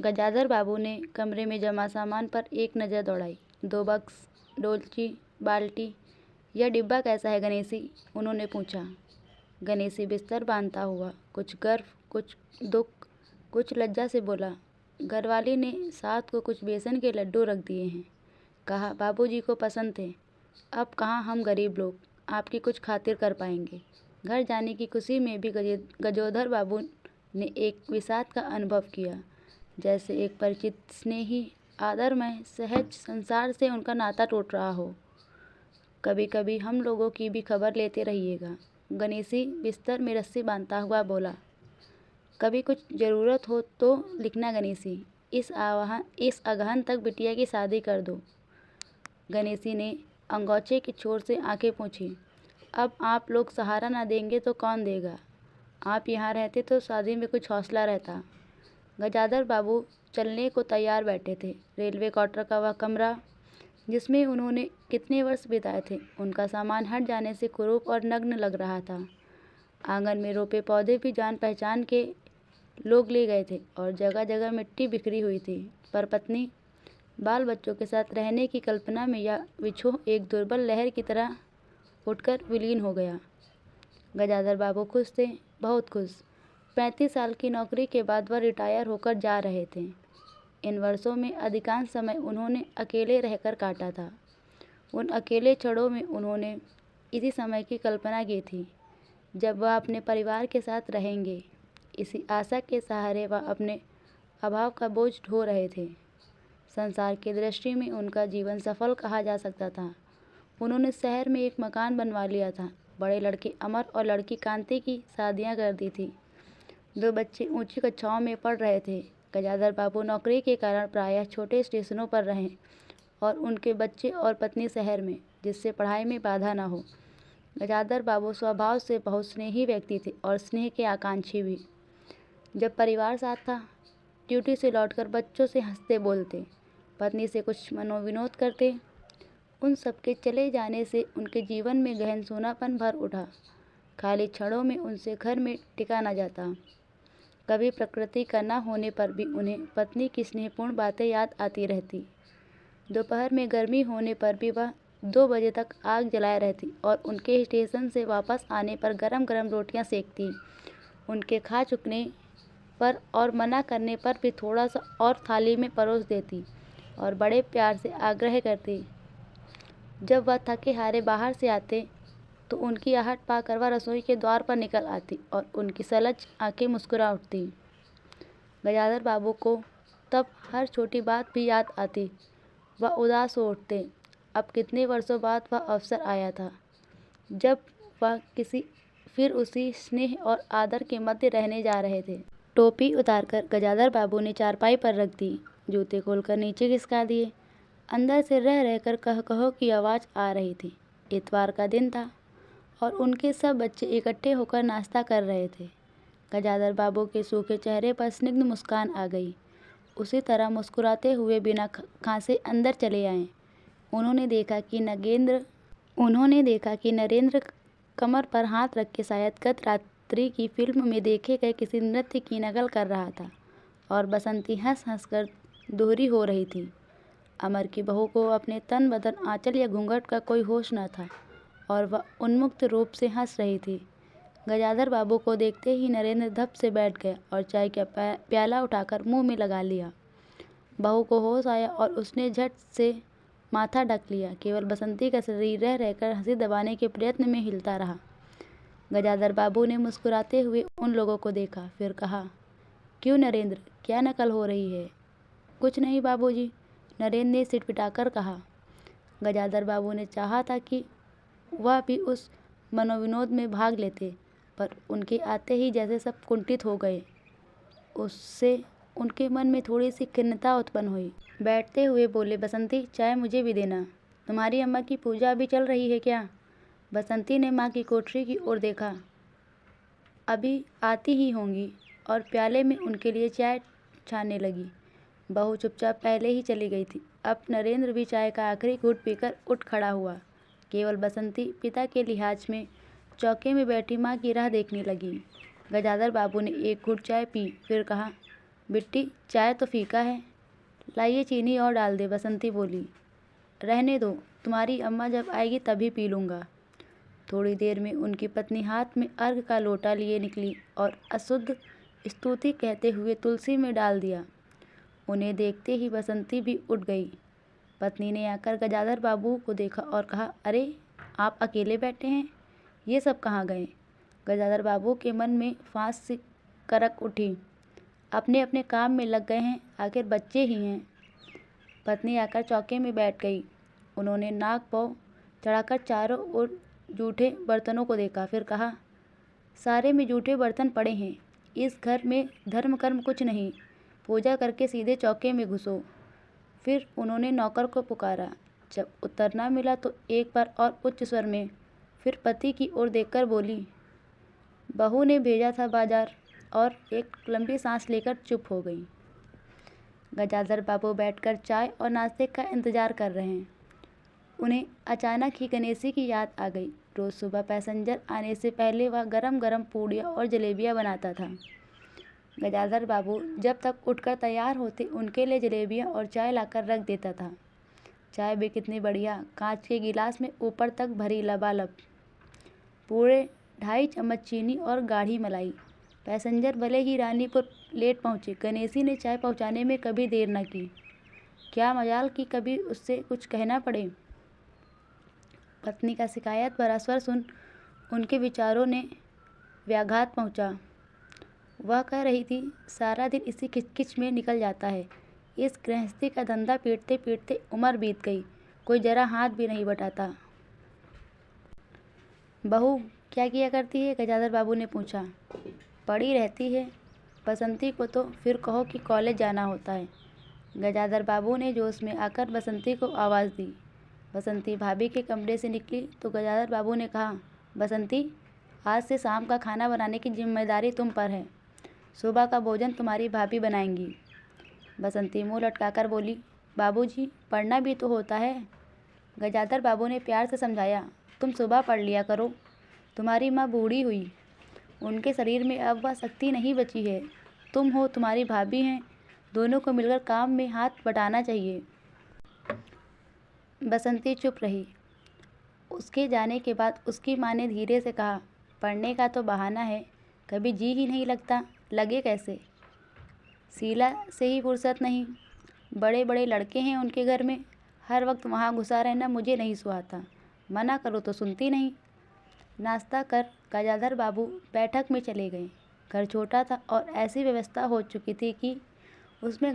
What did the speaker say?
गजाधर बाबू ने कमरे में जमा सामान पर एक नज़र दौड़ाई। 2 बक्स, डोलची, बाल्टी। यह डिब्बा कैसा है गणेशी? उन्होंने पूछा। गणेशी बिस्तर बांधता हुआ कुछ गर्व, कुछ दुख, कुछ लज्जा से बोला। घरवाली ने साथ को कुछ बेसन के लड्डू रख दिए हैं। कहा, बाबूजी को पसंद थे। अब कहाँ हम गरीब लोग आपकी कुछ खातिर कर पाएंगे। घर जाने की खुशी में भी गजोधर बाबू ने एक विषाद का अनुभव किया, जैसे एक परिचित, स्नेही, आदरमय, सहज संसार से उनका नाता टूट रहा हो। कभी कभी हम लोगों की भी खबर लेते रहिएगा। गणेशी बिस्तर में रस्सी बांधता हुआ बोला। कभी कुछ ज़रूरत हो तो लिखना गणेशी। इस अगहन तक बिटिया की शादी कर दो। गणेशी ने अंगोछे की छोर से आंखें पोंछी। अब आप लोग सहारा ना देंगे तो कौन देगा? आप यहाँ रहते तो शादी में कुछ हौसला रहता। गजाधर बाबू चलने को तैयार बैठे थे। रेलवे क्वार्टर का वह कमरा जिसमें उन्होंने कितने वर्ष बिताए थे, उनका सामान हट जाने से कुरूप और नग्न लग रहा था। आंगन में रोपे पौधे भी जान पहचान के लोग ले गए थे और जगह जगह मिट्टी बिखरी हुई थी। पर पत्नी, बाल बच्चों के साथ रहने की कल्पना में यह विछोह एक दुर्बल लहर की तरह उठकर विलीन हो गया। गजाधर बाबू खुश थे, बहुत खुश। 35 साल की नौकरी के बाद वह रिटायर होकर जा रहे थे। इन वर्षों में अधिकांश समय उन्होंने अकेले रहकर काटा था। उन अकेले क्षणों में उन्होंने इसी समय की कल्पना की थी जब वह अपने परिवार के साथ रहेंगे। इसी आशा के सहारे वह अपने अभाव का बोझ ढो रहे थे। संसार की दृष्टि में उनका जीवन सफल कहा जा सकता था। उन्होंने शहर में एक मकान बनवा लिया था। बड़े लड़के अमर और लड़की कांति की शादियां कर दी थी। 2 बच्चे ऊंची कक्षाओं में पढ़ रहे थे। गजाधर बाबू नौकरी के कारण प्रायः छोटे स्टेशनों पर रहें और उनके बच्चे और पत्नी शहर में, जिससे पढ़ाई में बाधा न हो। गजाधर बाबू स्वभाव से बहुत स्नेही व्यक्ति थे और स्नेह के आकांक्षी भी। जब परिवार साथ था, ड्यूटी से लौटकर बच्चों से हंसते बोलते, पत्नी से कुछ मनोविनोद करते। उन सबके चले जाने से उनके जीवन में गहन सूनापन भर उठा। खाली क्षणों में उनसे घर में टिका न जाता। कभी प्रकृति का न होने पर भी उन्हें पत्नी की स्नेहपूर्ण बातें याद आती रहती। दोपहर में गर्मी होने पर भी वह 2 बजे तक आग जलाए रहती और उनके स्टेशन से वापस आने पर गरम गरम रोटियां सेकती। उनके खा चुकने पर और मना करने पर भी थोड़ा सा और थाली में परोस देती और बड़े प्यार से आग्रह करती। जब वह थके हारे बाहर से आते तो उनकी आहट पाकर वह रसोई के द्वार पर निकल आती और उनकी सलज आंखें मुस्कुरा उठती। गजाधर बाबू को तब हर छोटी बात भी याद आती। वह उदास हो उठते। अब कितने वर्षों बाद वह अवसर आया था जब वह फिर उसी स्नेह और आदर के मध्य रहने जा रहे थे। टोपी उतारकर गजाधर बाबू ने चारपाई पर रख दी। जूते खोलकर नीचे खिसका दिए। अंदर से रह रहकर कह कहो की आवाज़ आ रही थी। इतवार का दिन था और उनके सब बच्चे इकट्ठे होकर नाश्ता कर रहे थे। गजाधर बाबू के सूखे चेहरे पर स्निग्ध मुस्कान आ गई। उसी तरह मुस्कुराते हुए बिना खांसे अंदर चले आए। उन्होंने देखा कि नरेंद्र कमर पर हाथ रख के शायद गत रात्रि की फिल्म में देखे गए किसी नृत्य की नकल कर रहा था और बसंती हंस हंस कर दोहरी हो रही थी। अमर की बहू को अपने तन बदन, आंचल या घूंघट का कोई होश न था और वह उन्मुक्त रूप से हंस रही थी। गजाधर बाबू को देखते ही नरेंद्र धप से बैठ गया और चाय का प्याला उठाकर मुंह में लगा लिया। बहू को होश आया और उसने झट से माथा ढक लिया। केवल बसंती का शरीर रह रहकर हंसी दबाने के प्रयत्न में हिलता रहा। गजाधर बाबू ने मुस्कुराते हुए उन लोगों को देखा, फिर कहा, क्यों नरेंद्र, क्या नकल हो रही है? कुछ नहीं बाबूजी, नरेंद्र ने सिटपिटाकर कहा। गजाधर बाबू ने चाहा था कि वह भी उस मनोविनोद में भाग लेते, पर उनके आते ही जैसे सब कुंठित हो गए। उससे उनके मन में थोड़ी सी खिन्नता उत्पन्न हुई। बैठते हुए बोले, बसंती, चाय मुझे भी देना। तुम्हारी अम्मा की पूजा अभी चल रही है क्या? बसंती ने माँ की कोठरी की ओर देखा। अभी आती ही होंगी और प्याले में उनके लिए चाय छानने लगी। बहू चुपचाप पहले ही चली गई थी। अब नरेंद्र भी चाय का आखिरी घूंट पीकर उठ खड़ा हुआ। केवल बसंती पिता के लिहाज में चौके में बैठी माँ की राह देखने लगी। गजाधर बाबू ने एक घूंट चाय पी, फिर कहा, बिट्टी, चाय तो फीका है, लाइए चीनी और डाल दे, बसंती बोली। रहने दो, तुम्हारी अम्मा जब आएगी तभी पी लूँगा। थोड़ी देर में उनकी पत्नी हाथ में अर्घ का लोटा लिए निकली और अशुद्ध स्तुति कहते हुए तुलसी में डाल दिया। उन्हें देखते ही बसंती भी उठ गई। पत्नी ने आकर गजाधर बाबू को देखा और कहा, अरे आप अकेले बैठे हैं, ये सब कहाँ गए? गजाधर बाबू के मन में फांस सी करक उठी। अपने अपने काम में लग गए हैं, आखिर बच्चे ही हैं। पत्नी आकर चौके में बैठ गई। उन्होंने नाक पाँव चढ़ाकर चारों ओर जूठे बर्तनों को देखा, फिर कहा, सारे में जूठे बर्तन पड़े हैं, इस घर में धर्म कर्म कुछ नहीं, पूजा करके सीधे चौके में घुसो। फिर उन्होंने नौकर को पुकारा। जब उत्तर न मिला तो एक बार और उच्च स्वर में, फिर पति की ओर देखकर बोली, बहू ने भेजा था बाजार, और एक लंबी सांस लेकर चुप हो गई। गजाधर बाबू बैठकर चाय और नाश्ते का इंतजार कर रहे हैं। उन्हें अचानक ही गणेशी की याद आ गई। रोज़ सुबह पैसेंजर आने से पहले वह गरम गरम पूड़ियाँ और जलेबियाँ बनाता था। गजाधर बाबू जब तक उठकर तैयार होते उनके लिए जलेबियाँ और चाय लाकर रख देता था। चाय भी कितनी बढ़िया, कांच के गिलास में ऊपर तक भरी लबालब, पूरे 2.5 चम्मच चीनी और गाढ़ी मलाई। पैसेंजर भले ही रानीपुर लेट पहुँचे, गणेशी ने चाय पहुँचाने में कभी देर न की। क्या मजाल कि कभी उससे कुछ कहना पड़े। पत्नी का शिकायत भरा स्वर सुन उनके विचारों ने व्याघात पहुँचा। वह कह रही थी, सारा दिन इसी खिचखिच में निकल जाता है। इस गृहस्थी का धंधा पीटते पीटते उम्र बीत गई, कोई जरा हाथ भी नहीं बटाता। बहू क्या किया करती है? गजाधर बाबू ने पूछा। पड़ी रहती है, बसंती को तो फिर कहो कि कॉलेज जाना होता है। गजाधर बाबू ने जोश में आकर बसंती को आवाज़ दी। बसंती भाभी के कमरे से निकली तो गजाधर बाबू ने कहा, बसंती, आज से शाम का खाना बनाने की जिम्मेदारी तुम पर है। सुबह का भोजन तुम्हारी भाभी बनाएंगी। बसंती मुँह लटकाकर बोली, बाबूजी, पढ़ना भी तो होता है। गजाधर बाबू ने प्यार से समझाया, तुम सुबह पढ़ लिया करो, तुम्हारी माँ बूढ़ी हुई, उनके शरीर में अब वह शक्ति नहीं बची है। तुम हो, तुम्हारी भाभी हैं, दोनों को मिलकर काम में हाथ बटाना चाहिए। बसंती चुप रही। उसके जाने के बाद उसकी माँ ने धीरे से कहा, पढ़ने का तो बहाना है, कभी जी ही नहीं लगता, लगे कैसे? शीला से ही फुर्सत नहीं, बड़े बड़े लड़के हैं उनके घर में, हर वक्त वहाँ घुसा रहना मुझे नहीं सुहाता, मना करो तो सुनती नहीं। नाश्ता कर गजाधर बाबू बैठक में चले गए। घर छोटा था और ऐसी व्यवस्था हो चुकी थी कि उसमें